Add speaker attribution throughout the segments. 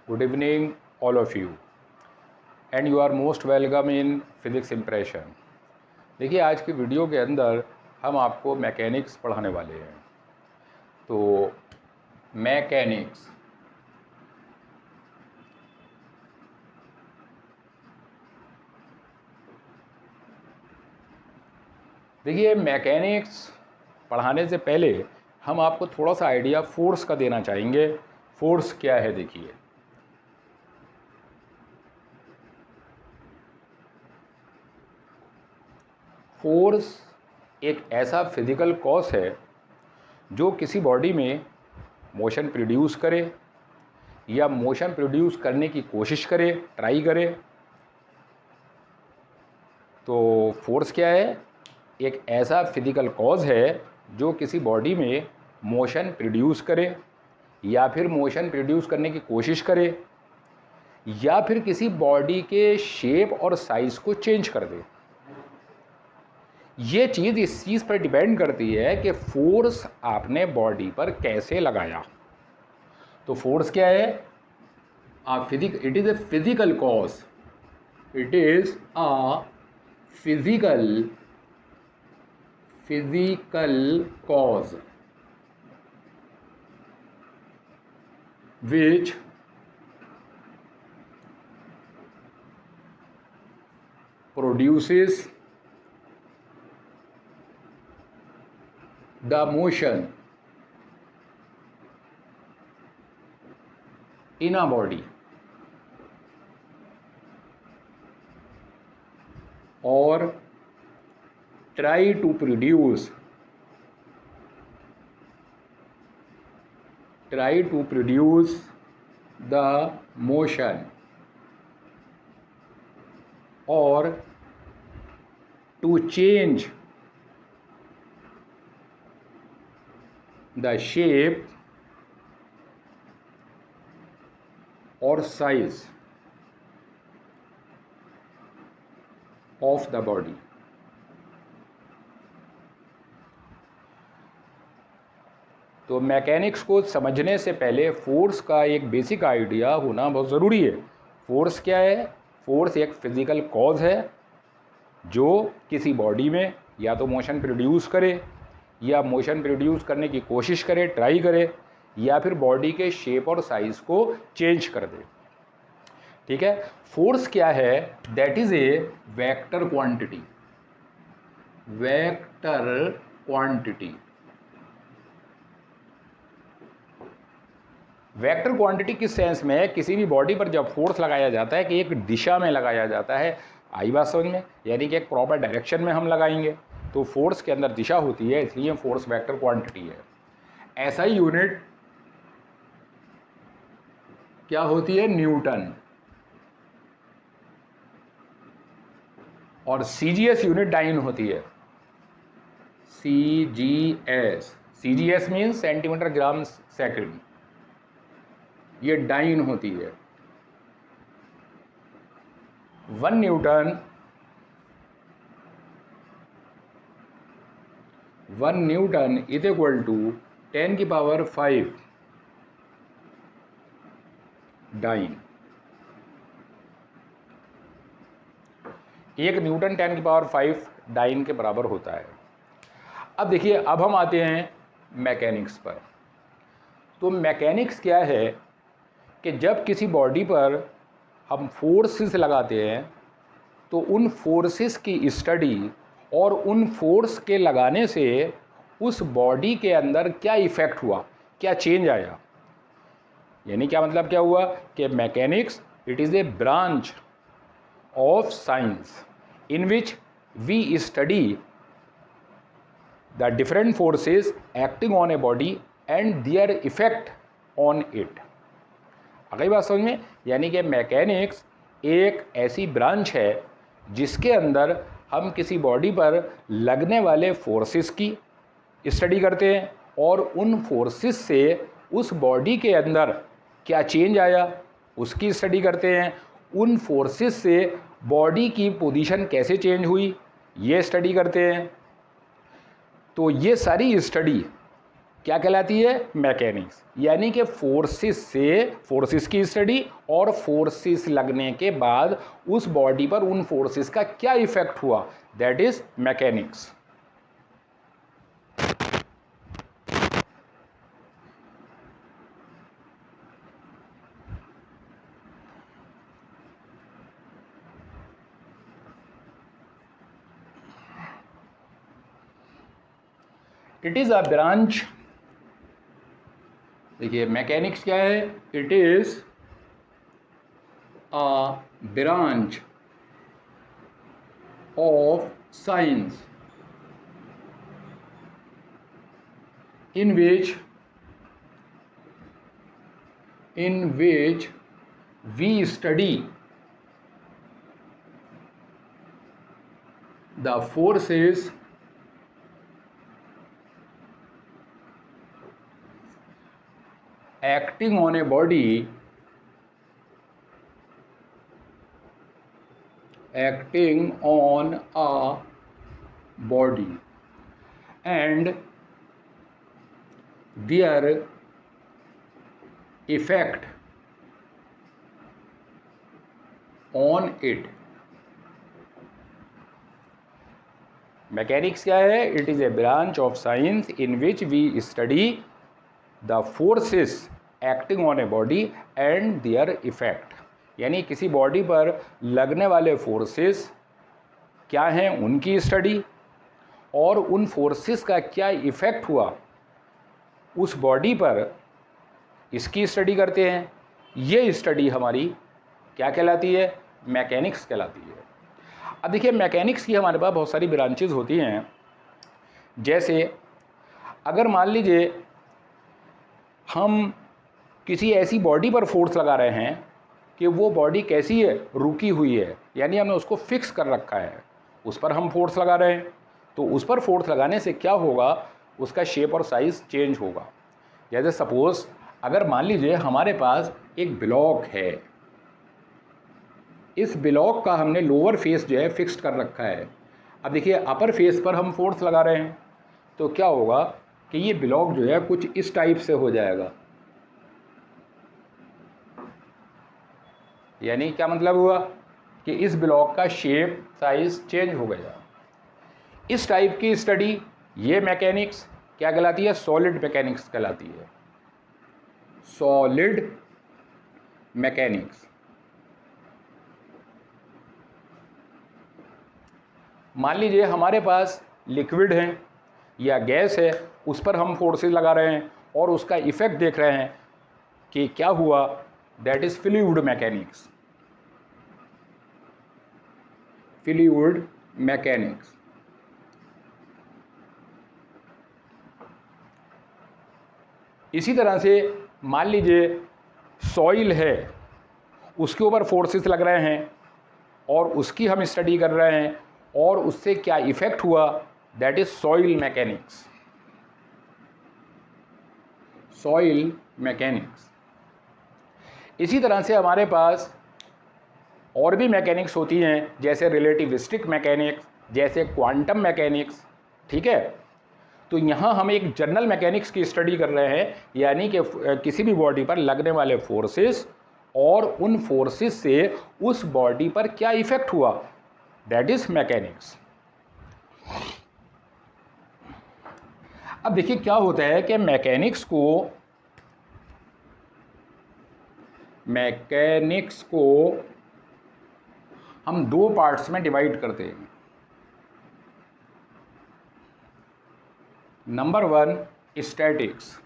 Speaker 1: Good evening, all of you, and you are most welcome in physics impression. देखिए, आज की video के अंदर हम आपको मैकेनिक्स पढ़ाने वाले हैं। तो मैकेनिक्स, देखिए मैकेनिक्स पढ़ाने से पहले हम आपको थोड़ा सा आइडिया फोर्स का देना चाहेंगे। फोर्स क्या है? देखिए, फोर्स एक ऐसा फिजिकल कॉज है जो किसी बॉडी में मोशन प्रोड्यूस करे या मोशन प्रोड्यूस करने की कोशिश करे, ट्राई करे। तो फोर्स क्या है? एक ऐसा फिजिकल कॉज है जो किसी बॉडी में मोशन प्रोड्यूस करे या फिर मोशन प्रोड्यूस करने की कोशिश करे या फिर किसी बॉडी के शेप और साइज को चेंज कर दे। ये चीज़ इस चीज़ पर डिपेंड करती है कि फोर्स आपने बॉडी पर कैसे लगाया। तो फोर्स क्या है? It is a physical cause. It is a physical cause which produces the motion in a body or try to produce the motion or to change the shape or size of the body। तो mechanics को समझने से पहले force का एक basic idea होना बहुत ज़रूरी है। फोर्स क्या है? फोर्स एक फिजिकल कॉज है जो किसी बॉडी में या तो मोशन प्रोड्यूस करे या मोशन प्रोड्यूस करने की कोशिश करे, ट्राई करे, या फिर बॉडी के शेप और साइज को चेंज कर दे। ठीक है। फोर्स क्या है? That is a vector quantity. Vector quantity किस सेंस में है? किसी भी बॉडी पर जब फोर्स लगाया जाता है कि एक दिशा में लगाया जाता है, आई बात समझ में, यानी कि एक प्रॉपर डायरेक्शन में हम लगाएंगे तो फोर्स के अंदर दिशा होती है, इसलिए फोर्स वेक्टर क्वांटिटी है। ऐसा ही यूनिट क्या होती है? न्यूटन। और सीजीएस यूनिट डाइन होती है। CGS means centimetre gram second, ये डाइन होती है। 1 न्यूटन इज इक्वल टू 10 की पावर 5 डाइन। 1 न्यूटन 10 की पावर 5 डाइन के बराबर होता है। अब देखिए, अब हम आते हैं मैकेनिक्स पर। तो मैकेनिक्स क्या है कि जब किसी बॉडी पर हम फोर्सेस लगाते हैं तो उन फोर्सेस की स्टडी और उन फोर्स के लगाने से उस बॉडी के अंदर क्या इफ़ेक्ट हुआ, क्या चेंज आया। यानी क्या मतलब क्या हुआ कि mechanics it is a branch of science in which we study the different forces acting on a body and their effect on it। अगली बात समझ में, यानी कि मैकेनिक्स एक ऐसी ब्रांच है जिसके अंदर हम किसी बॉडी पर लगने वाले फोर्सेस की स्टडी करते हैं और उन फोर्सेस से उस बॉडी के अंदर क्या चेंज आया उसकी स्टडी करते हैं। उन फोर्सेस से बॉडी की पोजीशन कैसे चेंज हुई ये स्टडी करते हैं। तो ये सारी स्टडी क्या कहलाती है? मैकेनिक्स। यानी कि फोर्सेस की स्टडी और फोर्सेस लगने के बाद उस बॉडी पर उन फोर्सेस का क्या इफेक्ट हुआ, that is mechanics. It is a branch, देखिए मैकेनिक्स क्या है? It is a branch of science in which we study the forces acting on a body and their effect on it। Mechanics क्या है? It is a branch of science in which we study the forces acting on a body and their effect. यानी किसी body पर लगने वाले forces क्या हैं उनकी स्टडी, और उन फोर्सेस का क्या इफेक्ट हुआ उस बॉडी पर, इसकी स्टडी करते हैं। ये स्टडी हमारी क्या कहलाती है? मैकेनिक्स कहलाती है। अब देखिए मैकेनिक्स की हमारे पास बहुत सारी ब्रांचेज होती हैं। जैसे अगर मान लीजिए हम किसी ऐसी बॉडी पर फोर्स लगा रहे हैं कि वो बॉडी कैसी है? रुकी हुई है, यानी हमने उसको फिक्स कर रखा है, उस पर हम फोर्स लगा रहे हैं। तो उस पर फोर्स लगाने से क्या होगा? उसका शेप और साइज़ चेंज होगा। जैसे सपोज अगर मान लीजिए हमारे पास एक ब्लॉक है, इस ब्लॉक का हमने लोअर फेस जो है फिक्स्ड कर रखा है। अब देखिए अपर फेस पर हम फोर्स लगा रहे हैं तो क्या होगा कि ये ब्लॉक जो है कुछ इस टाइप से हो जाएगा। यानी क्या मतलब हुआ कि इस ब्लॉक का शेप साइज चेंज हो गया। इस टाइप की स्टडी ये मैकेनिक्स क्या कहलाती है? सॉलिड मैकेनिक्स कहलाती है। Solid mechanics. मान लीजिए हमारे पास लिक्विड है या गैस है, उस पर हम फोर्सेस लगा रहे हैं और उसका इफेक्ट देख रहे हैं कि क्या हुआ, that is fluid mechanics. Fluid mechanics. इसी तरह से मान लीजिए सॉइल है, उसके ऊपर फोर्सेस लग रहे हैं और उसकी हम स्टडी कर रहे हैं और उससे क्या इफेक्ट हुआ, that is soil mechanics. Soil mechanics. इसी तरह से हमारे पास और भी मैकेनिक्स होती हैं, जैसे रिलेटिविस्टिक मैकेनिक्स, जैसे क्वांटम मैकेनिक्स। ठीक है, तो यहाँ हम एक जनरल मैकेनिक्स की स्टडी कर रहे हैं, यानी कि किसी भी बॉडी पर लगने वाले फोर्सेस और उन फोर्सेस से उस बॉडी पर क्या इफेक्ट हुआ, दैट इज मैकेनिक्स। अब देखिए क्या होता है कि मैकेनिक्स को हम दो पार्ट्स में डिवाइड करते हैं। Number 1 statics,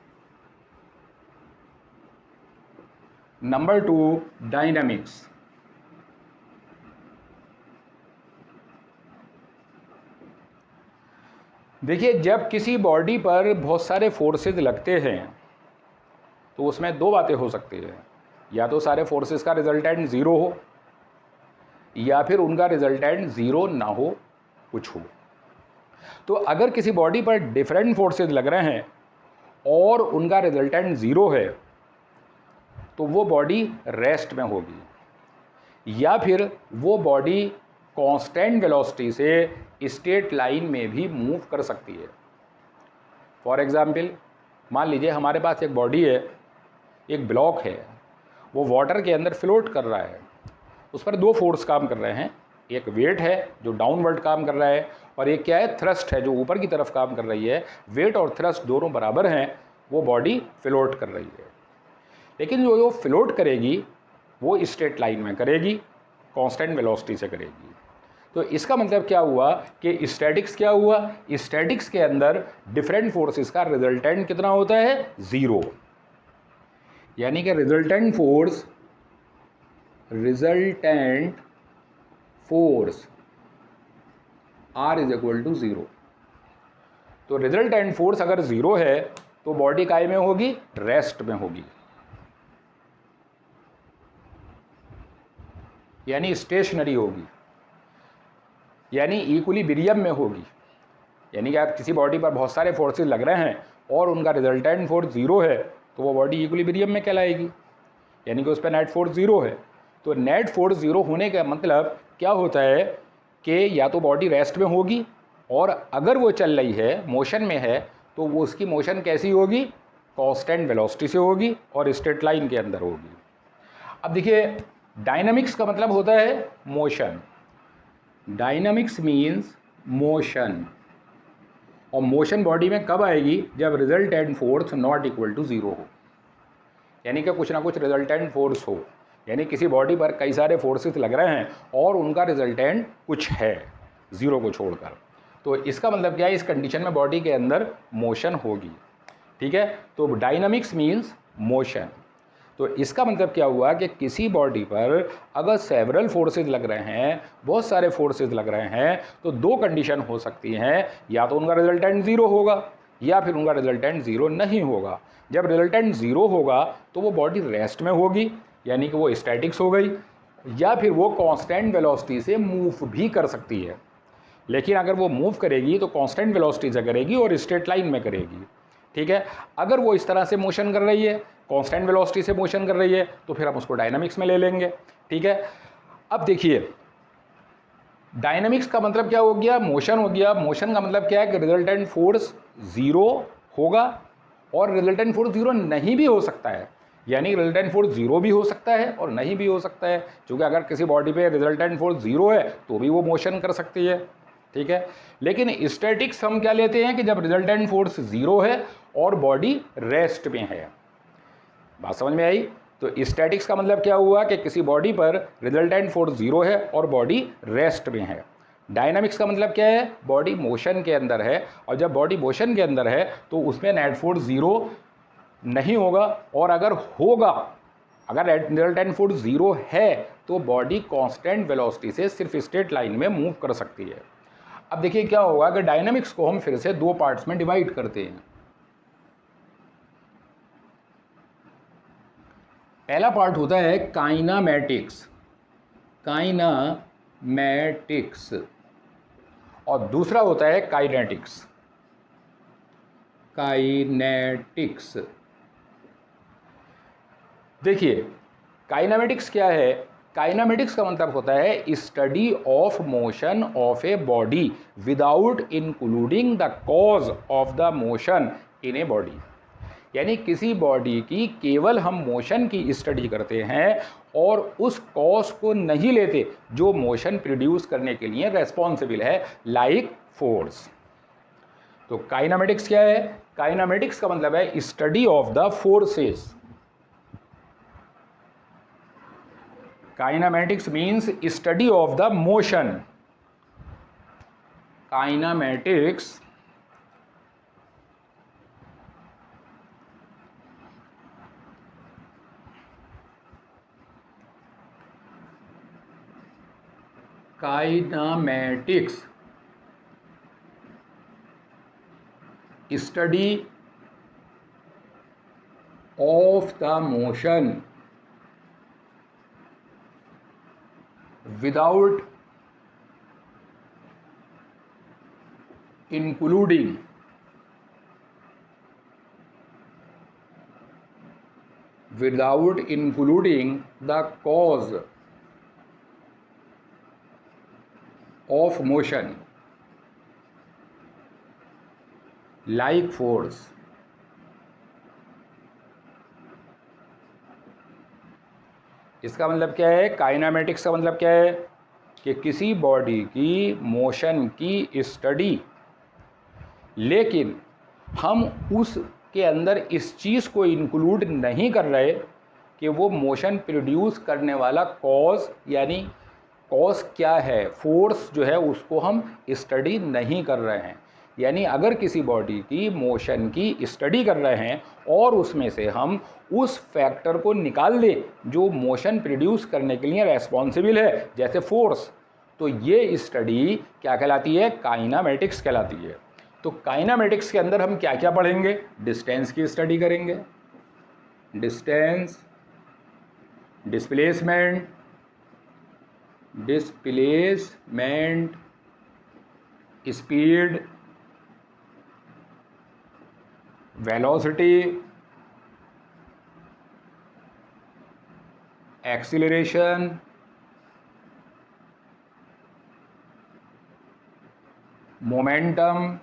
Speaker 1: number 2 dynamics. देखिए जब किसी बॉडी पर बहुत सारे फोर्सेस लगते हैं तो उसमें दो बातें हो सकती हैं, या तो सारे फोर्सेस का रिजल्टेंट ज़ीरो हो या फिर उनका रिजल्टेंट ज़ीरो ना हो, कुछ हो। तो अगर किसी बॉडी पर डिफरेंट फोर्सेस लग रहे हैं और उनका रिजल्टेंट ज़ीरो है तो वो बॉडी रेस्ट में होगी, या फिर वो बॉडी कांस्टेंट वेलोसिटी से स्ट्रेट लाइन में भी मूव कर सकती है। फॉर एग्जाम्पल मान लीजिए हमारे पास एक बॉडी है, एक ब्लॉक है, वो वाटर के अंदर फ्लोट कर रहा है, उस पर दो फोर्स काम कर रहे हैं, एक वेट है जो डाउनवर्ड काम कर रहा है और एक क्या है, थ्रस्ट है जो ऊपर की तरफ काम कर रही है। वेट और थ्रस्ट दोनों बराबर हैं, वो बॉडी फ्लोट कर रही है। लेकिन जो फ्लोट करेगी वो स्ट्रेट लाइन में करेगी, कांस्टेंट वेलोसिटी से करेगी। तो इसका मतलब क्या हुआ कि स्टैटिक्स क्या हुआ, स्टैटिक्स के अंदर डिफरेंट फोर्सेस का रिजल्टेंट कितना होता है, जीरो। यानी कि resultant force R is equal to zero. तो रिजल्टेंट फोर्स अगर जीरो है तो बॉडी काय में होगी, रेस्ट में होगी, यानी स्टेशनरी होगी, यानी इक्विलिब्रियम में होगी। यानी कि आप किसी बॉडी पर बहुत सारे फोर्सेस लग रहे हैं और उनका रिजल्टेंट फोर्स जीरो है तो वो बॉडी इक्विलिब्रियम में कहलाएगी, यानी कि उस पर नेट फोर्स जीरो है। तो नेट फोर्स जीरो होने का मतलब क्या होता है कि या तो बॉडी रेस्ट में होगी, और अगर वो चल रही है, मोशन में है, तो वो उसकी मोशन कैसी होगी, कांस्टेंट वेलोसिटी से होगी और स्ट्रेट लाइन के अंदर होगी। अब देखिए, डायनामिक्स का मतलब होता है मोशन। डायनामिक्स मीन्स मोशन, और मोशन बॉडी में कब आएगी, जब resultant force not equal to zero हो, यानी कि कुछ ना कुछ रिजल्टेंट फोर्स हो, यानी किसी बॉडी पर कई सारे फोर्सेस लग रहे हैं और उनका रिजल्टेंट कुछ है जीरो को छोड़कर। तो इसका मतलब क्या है, इस कंडीशन में बॉडी के अंदर मोशन होगी। ठीक है, तो डायनामिक्स मीन्स मोशन। तो इसका मतलब क्या हुआ कि किसी बॉडी पर अगर सेवरल फोर्सेस लग रहे हैं, बहुत सारे फोर्सेस लग रहे हैं, तो दो कंडीशन हो सकती हैं, या तो उनका रिजल्टेंट जीरो होगा या फिर उनका रिजल्टेंट जीरो नहीं होगा। जब रिजल्टेंट जीरो होगा तो वो बॉडी रेस्ट में होगी, यानी कि वो स्टैटिक्स हो गई, या फिर वो कांस्टेंट वेलोसिटी से मूव भी कर सकती है। लेकिन अगर वो मूव करेगी तो कांस्टेंट वेलोसिटी से करेगी और स्ट्रेट लाइन में करेगी। ठीक है, अगर वो इस तरह से मोशन कर रही है, कांस्टेंट वेलोसिटी से मोशन कर रही है, तो फिर हम उसको डायनामिक्स में ले लेंगे। ठीक है, अब देखिए, डायनामिक्स का मतलब क्या हो गया, मोशन हो गया। मोशन का मतलब क्या है कि रिजल्टेंट फोर्स जीरो होगा और रिजल्टेंट फोर्स जीरो नहीं भी हो सकता है, यानी रिजल्टेंट फोर्स जीरो भी हो सकता है और नहीं भी हो सकता है, क्योंकि अगर किसी बॉडी पे रिजल्टेंट फोर्स जीरो है तो भी वो मोशन कर सकती है। ठीक है, लेकिन स्टैटिक्स हम क्या लेते हैं कि जब रिजल्टेंट फोर्स जीरो है और बॉडी रेस्ट में है। बात समझ में आई? तो स्टैटिक्स का मतलब क्या हुआ कि किसी बॉडी पर रिजल्टेंट फोर्स जीरो है और बॉडी रेस्ट में है। डायनामिक्स का मतलब क्या है, बॉडी मोशन के अंदर है, और जब बॉडी मोशन के अंदर है तो उसमें नेट फोर्स जीरो नहीं होगा, और अगर होगा, अगर रिजल्टेंट फोर्स जीरो है तो बॉडी कांस्टेंट वेलोसिटी से सिर्फ स्ट्रेट लाइन में मूव कर सकती है। अब देखिए क्या होगा कि डायनामिक्स को हम फिर से दो पार्ट्स में डिवाइड करते हैं। पहला पार्ट होता है काइनामेटिक्स, और दूसरा होता है काइनेटिक्स। देखिए, काइनेमेटिक्स क्या है, काइनेमेटिक्स का मतलब होता है study of motion of a body without including the cause of the motion in a body. यानी किसी बॉडी की केवल हम मोशन की स्टडी करते हैं और उस कॉज को नहीं लेते जो मोशन प्रोड्यूस करने के लिए रेस्पॉन्सिबल है, लाइक फोर्स। तो काइनेमेटिक्स क्या है, काइनेमेटिक्स का मतलब है study of the forces. Kinematics means study of the motion. Kinematics study of the motion without including the cause of motion, like force। इसका मतलब क्या है, काइनामेटिक्स का मतलब क्या है कि किसी बॉडी की मोशन की स्टडी, लेकिन हम उसके अंदर इस चीज़ को इंक्लूड नहीं कर रहे कि वो मोशन प्रोड्यूस करने वाला कॉज, यानी कॉज क्या है, फोर्स जो है उसको हम स्टडी नहीं कर रहे हैं। यानी अगर किसी बॉडी की मोशन की स्टडी कर रहे हैं और उसमें से हम उस फैक्टर को निकाल दें जो मोशन प्रोड्यूस करने के लिए रेस्पॉन्सिबल है, जैसे फोर्स, तो ये स्टडी क्या कहलाती है, काइनामेटिक्स कहलाती है। तो काइनामेटिक्स के अंदर हम क्या क्या पढ़ेंगे, डिस्टेंस की स्टडी करेंगे, distance, displacement, speed, velocity, acceleration, momentum,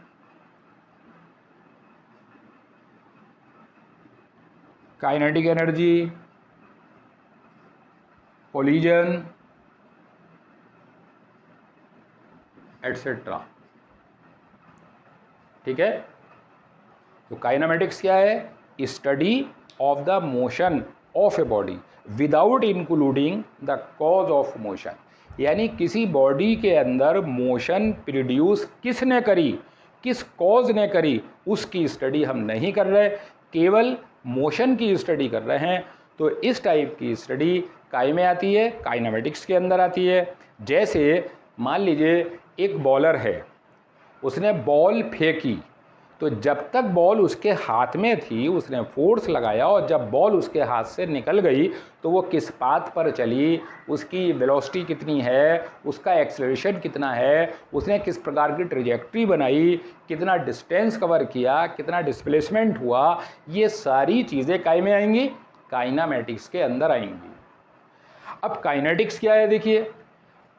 Speaker 1: kinetic energy, collision, etcetera. ठीक है, तो काइनामेटिक्स क्या है, study of the motion of a body without including the cause of motion. यानी किसी बॉडी के अंदर मोशन प्रोड्यूस किसने करी, किस कॉज ने करी, उसकी स्टडी हम नहीं कर रहे, केवल मोशन की स्टडी कर रहे हैं। तो इस टाइप की स्टडी काय में आती है, काइनामेटिक्स के अंदर आती है। जैसे मान लीजिए एक बॉलर है, उसने बॉल फेंकी, तो जब तक बॉल उसके हाथ में थी उसने फोर्स लगाया, और जब बॉल उसके हाथ से निकल गई तो वो किस पाथ पर चली, उसकी वेलोसिटी कितनी है, उसका एक्सेलरेशन कितना है, उसने किस प्रकार की ट्रेजेक्ट्री बनाई, कितना डिस्टेंस कवर किया, कितना डिस्प्लेसमेंट हुआ, ये सारी चीज़ें काय में आएंगी, काइनामेटिक्स के अंदर आएंगी। अब काइनेटिक्स क्या है, देखिए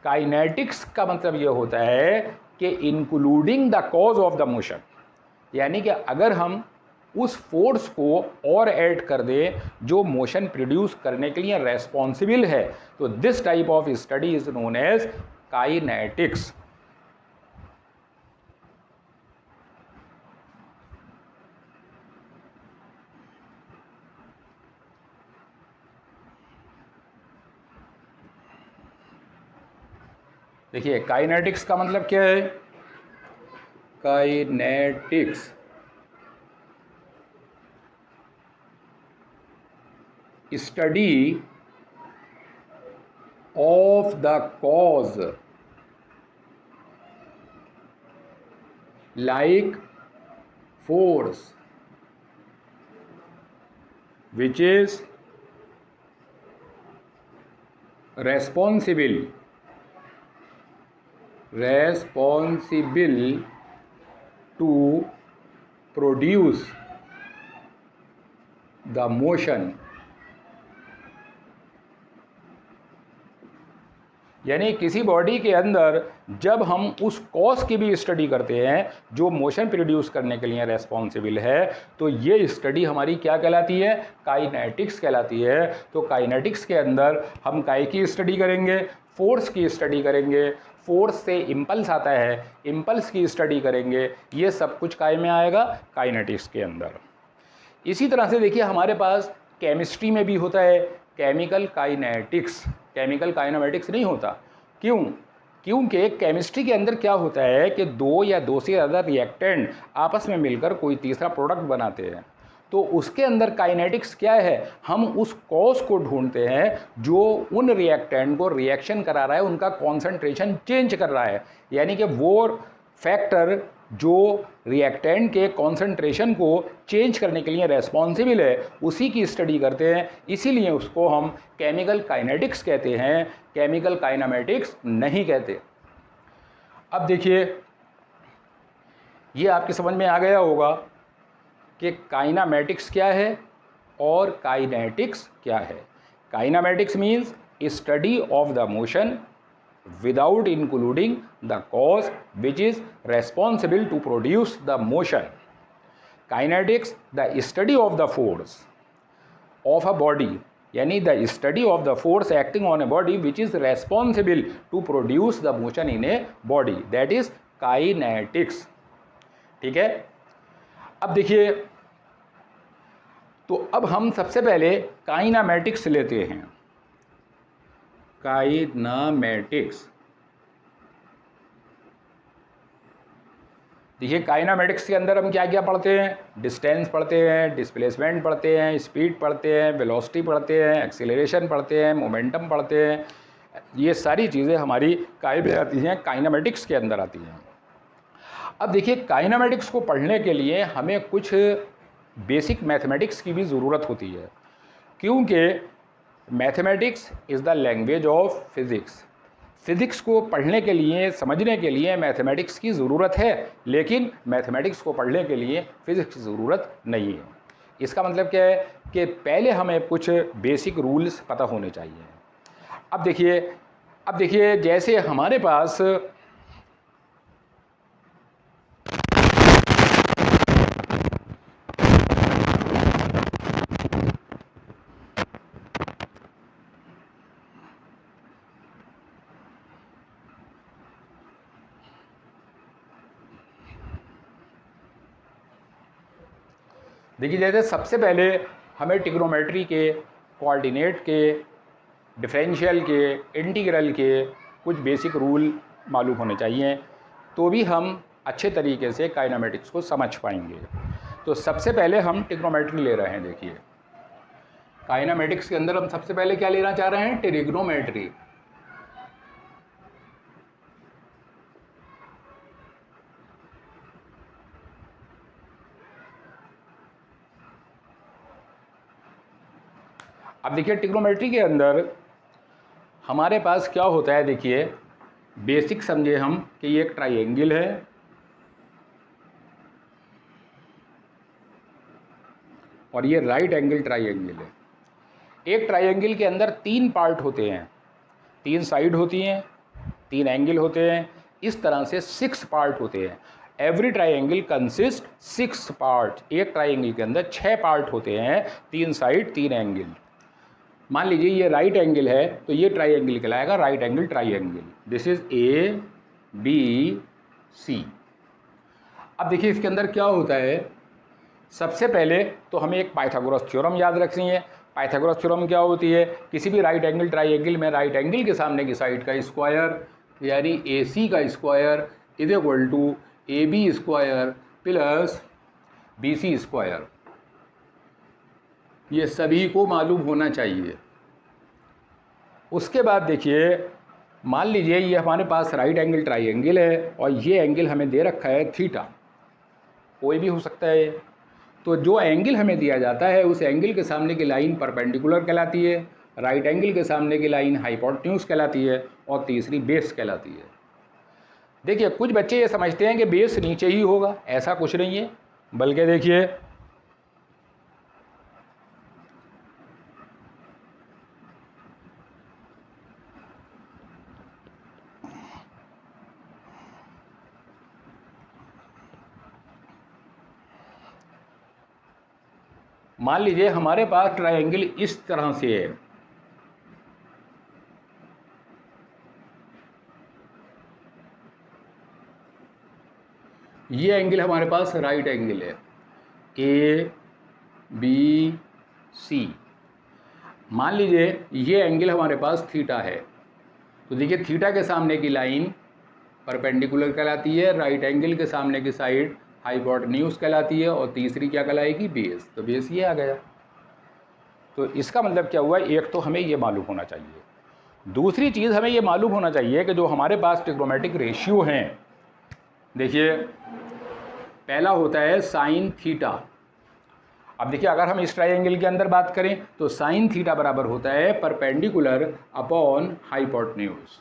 Speaker 1: काइनेटिक्स का मतलब ये होता है कि including the cause of the motion, यानी कि अगर हम उस फोर्स को और ऐड कर दें जो मोशन प्रोड्यूस करने के लिए रेस्पॉन्सिबल है, तो this type of study is known as kinetics. देखिए काइनेटिक्स का मतलब क्या है, kinetics study of the cause like force which is responsible to produce the motion। यानी किसी बॉडी के अंदर जब हम उस कॉज की भी स्टडी करते हैं जो मोशन प्रोड्यूस करने के लिए रेस्पॉन्सिबल है, तो ये स्टडी हमारी क्या कहलाती है, काइनेटिक्स कहलाती है। तो काइनेटिक्स के अंदर हम काय की स्टडी करेंगे, फोर्स की स्टडी करेंगे, फोर्स से इम्पल्स आता है, इम्पल्स की स्टडी करेंगे, ये सब कुछ काय में आएगा, काइनेटिक्स के अंदर। इसी तरह से देखिए हमारे पास केमिस्ट्री में भी होता है केमिकल काइनेटिक्स, केमिकल काइनेमेटिक्स नहीं होता। क्यों? क्योंकि केमिस्ट्री के अंदर क्या होता है कि दो या दो से ज़्यादा रिएक्टेंट आपस में मिलकर कोई तीसरा प्रोडक्ट बनाते हैं, तो उसके अंदर काइनेटिक्स क्या है, हम उस कॉज को ढूंढते हैं जो उन रिएक्टेंट को रिएक्शन करा रहा है, उनका कॉन्सेंट्रेशन चेंज कर रहा है, यानी कि वो फैक्टर जो रिएक्टेंट के कॉन्सेंट्रेशन को चेंज करने के लिए रेस्पॉन्सिबल है, उसी की स्टडी करते हैं। इसीलिए उसको हम केमिकल काइनेटिक्स कहते हैं, केमिकल काइनेमेटिक्स नहीं कहते। अब देखिए ये आपके समझ में आ गया होगा कि काइनेमेटिक्स क्या है और काइनेटिक्स क्या है। Kinematics means study of the motion without including the cause which is responsible to produce the motion. Kinetics, the study of the force of a body यानी the study of the force acting on a body which is responsible to produce the motion in a body, that is kinetics. ठीक है, अब देखिए, तो अब हम सबसे पहले काइनामेटिक्स लेते हैं। काइनामेटिक्स, देखिए काइनामेटिक्स के अंदर हम क्या क्या पढ़ते हैं? डिस्टेंस पढ़ते हैं, डिस्प्लेसमेंट पढ़ते हैं, स्पीड पढ़ते हैं, वेलोसिटी पढ़ते हैं, एक्सीलरेशन पढ़ते हैं, मोमेंटम पढ़ते हैं। ये सारी चीज़ें हमारी काय में आती हैं, काइनामेटिक्स के अंदर आती हैं। अब देखिए, काइनामेटिक्स को पढ़ने के लिए हमें कुछ बेसिक मैथमेटिक्स की भी ज़रूरत होती है, क्योंकि mathematics is the language of physics. Physics को पढ़ने के लिए, समझने के लिए मैथमेटिक्स की ज़रूरत है, लेकिन मैथमेटिक्स को पढ़ने के लिए फ़िज़िक्स की ज़रूरत नहीं है। इसका मतलब क्या है कि पहले हमें कुछ बेसिक रूल्स पता होने चाहिए। अब देखिए जैसे हमारे पास जैसे सबसे पहले हमें ट्रिग्नोमेट्री के, कोऑर्डिनेट के, डिफरेंशियल के, इंटीग्रल के कुछ बेसिक रूल मालूम होने चाहिए, तो भी हम अच्छे तरीके से काइनामेटिक्स को समझ पाएंगे। तो सबसे पहले हम ट्रिग्नोमेट्री ले रहे हैं। देखिए, काइनामेटिक्स के अंदर हम सबसे पहले क्या लेना चाह रहे हैं? ट्रिग्नोमेट्री। अब देखिए, ट्रिग्नोमेट्री के अंदर हमारे पास क्या होता है? देखिए, बेसिक समझे हम कि ये एक ट्राइंगल है और ये राइट एंगल ट्राइंगल है। एक ट्राइंगल के अंदर 3 पार्ट होते हैं, 3 साइड होती हैं, 3 एंगल होते हैं, इस तरह से 6 पार्ट होते हैं। Every triangle consist 6 part. एक ट्राइंगल के अंदर 6 पार्ट होते हैं, 3 साइड, 3 एंगल। मान लीजिए ये राइट एंगल है, तो ये ट्राइंगल कहलाएगा right angle triangle. This is A B C. अब देखिए, इसके अंदर क्या होता है? सबसे पहले तो हमें एक पाइथागोरस थ्योरम याद रखनी है। पाइथागोरस थ्योरम क्या होती है? किसी भी राइट एंगल ट्राइंगल में राइट एंगल के सामने की साइड का स्क्वायर, यानी ए सी का square is equal to A B square plus B C square. ये सभी को मालूम होना चाहिए। उसके बाद देखिए, मान लीजिए ये हमारे पास राइट एंगल ट्राइंगल है और ये एंगल हमें दे रखा है थीटा, कोई भी हो सकता है। तो जो एंगल हमें दिया जाता है उस एंगल के सामने की लाइन परपेंडिकुलर कहलाती है, राइट एंगल के सामने की लाइन हाइपोटेन्यूज कहलाती है और तीसरी बेस कहलाती है। देखिए, कुछ बच्चे ये समझते हैं कि बेस नीचे ही होगा, ऐसा कुछ नहीं है, बल्कि देखिए मान लीजिए हमारे पास ट्रायंगल इस तरह से है, ये एंगल हमारे पास राइट एंगल है, ए बी सी। मान लीजिए ये एंगल हमारे पास थीटा है, तो देखिए थीटा के सामने की लाइन परपेंडिकुलर कहलाती है, राइट एंगल के सामने की साइड हाइपोटेन्यूज कहलाती है और तीसरी क्या कहलाएगी? बेस। तो बेस ये आ गया। तो इसका मतलब क्या हुआ? एक तो हमें ये मालूम होना चाहिए, दूसरी चीज़ हमें ये मालूम होना चाहिए कि जो हमारे पास ट्रिग्नोमेट्रिक रेशियो हैं, देखिए पहला होता है साइन थीटा। अब देखिए, अगर हम इस ट्रायंगल के अंदर बात करें तो साइन थीटा बराबर होता है परपेंडिकुलर अपॉन हाइपोटेन्यूज।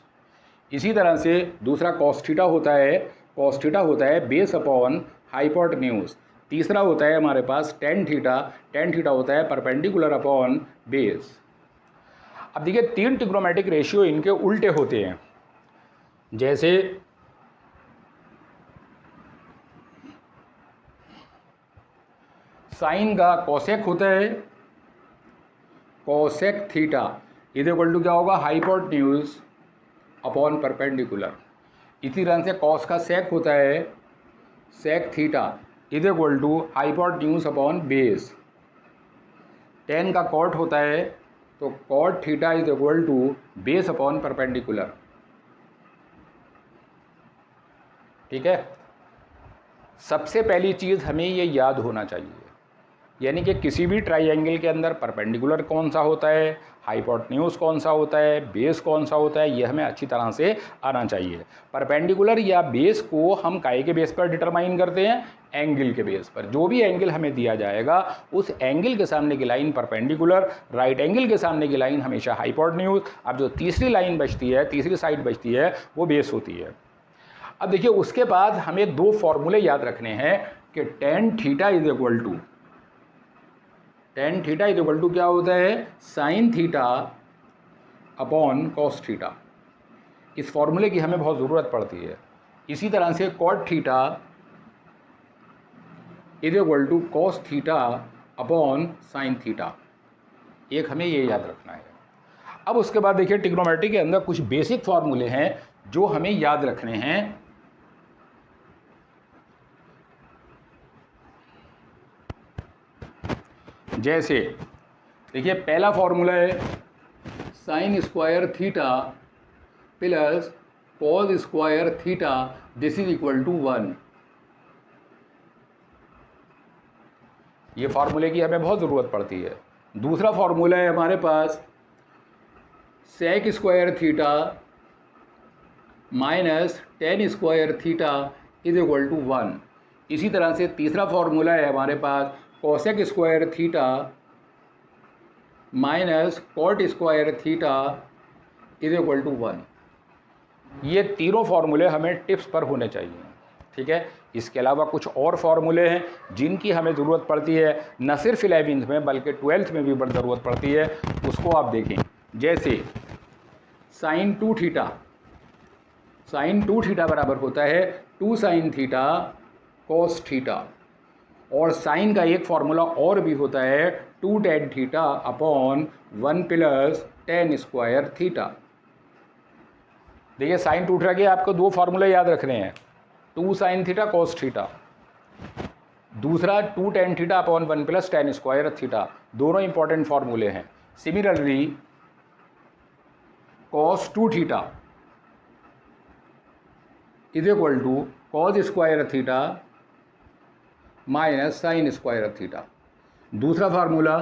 Speaker 1: इसी तरह से दूसरा कॉस थीटा होता है, कॉस थीटा होता है बेस अपॉन हाइपोटेन्यूज। तीसरा होता है हमारे पास टेन थीटा, टेन थीटा होता है परपेंडिकुलर अपॉन बेस। अब देखिए, 3 ट्रिग्नोमेट्रिक रेशियो इनके उल्टे होते हैं। जैसे साइन का कोसेक होता है, cosec theta is equal to क्या होगा, हाइपोटेन्यूज अपॉन परपेंडिकुलर। इसी तरह से कॉस का सेक होता है sec theta is equal to hypotenuse upon base. Tan का कॉट होता है तो cot theta is equal to base upon perpendicular. ठीक है, सबसे पहली चीज़ हमें ये याद होना चाहिए, यानी कि किसी भी ट्राइंगल के अंदर परपेंडिकुलर कौन सा होता है, हाइपोटेन्यूज कौन सा होता है, बेस कौन सा होता है, ये हमें अच्छी तरह से आना चाहिए। परपेंडिकुलर या बेस को हम काय के बेस पर डिटरमाइन करते हैं, एंगल के बेस पर। जो भी एंगल हमें दिया जाएगा उस एंगल के सामने की लाइन परपेंडिकुलर, राइट एंगल के सामने की लाइन हमेशा हाइपोटेन्यूज। अब जो तीसरी लाइन बचती है, तीसरी साइड बचती है, वो बेस होती है। अब देखिए उसके बाद हमें दो फॉर्मूले याद रखने हैं कि tan theta is equal to, tan theta is equal to क्या होता है, sine theta upon cos theta. इस फॉर्मूले की हमें बहुत ज़रूरत पड़ती है। इसी तरह से cot theta is equal to cos theta upon sine theta. एक हमें ये याद रखना है। अब उसके बाद देखिए ट्रिग्नोमेट्री के अंदर कुछ बेसिक फॉर्मूले हैं जो हमें याद रखने हैं। जैसे देखिए पहला फॉर्मूला है sine square theta plus cos square theta this is equal to 1। ये फार्मूले की हमें बहुत ज़रूरत पड़ती है। दूसरा फार्मूला है हमारे पास sec square theta minus tan square theta is equal to 1। इसी तरह से तीसरा फार्मूला है हमारे पास cosec square theta minus cot square theta is equal to 1। ये तीनों फार्मूले हमें टिप्स पर होने चाहिए। ठीक है, इसके अलावा कुछ और फार्मूले हैं जिनकी हमें ज़रूरत पड़ती है, न सिर्फ 11वीं में बल्कि 12th में भी बड़ी ज़रूरत पड़ती है। उसको आप देखें, जैसे sign to theta, sign to theta बराबर होता है 2 साइन थीटा कॉस थीटा। और साइन का एक फार्मूला और भी होता है 2 tan theta upon 1 plus tan square theta. देखिए साइन टू थीटा के आपको दो फार्मूले याद रखने हैं, 2 साइन थीटा कॉस थीटा, दूसरा 2 tan theta upon 1 plus tan square theta. दोनों इंपॉर्टेंट फार्मूले हैं। Similarly cos two theta is equal to cos square theta minus sine square theta. दूसरा formula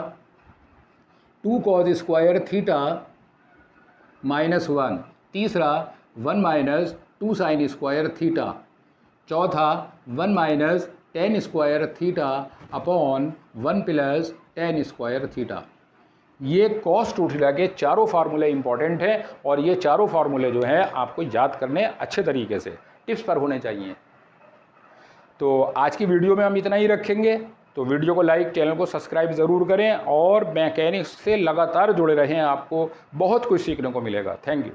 Speaker 1: 2 cos square theta minus 1। तीसरा 1 minus 2 sign square theta. चौथा 1 minus tan square theta upon 1 plus tan square theta. ये cos two theta के चारों फार्मूले important हैं और ये चारों फार्मूले जो हैं आपको याद करने अच्छे तरीके से, टिप्स पर होने चाहिए। तो आज की वीडियो में हम इतना ही रखेंगे। तो वीडियो को लाइक, चैनल को सब्सक्राइब ज़रूर करें और मैकेनिक्स से लगातार जुड़े रहें, आपको बहुत कुछ सीखने को मिलेगा। Thank you.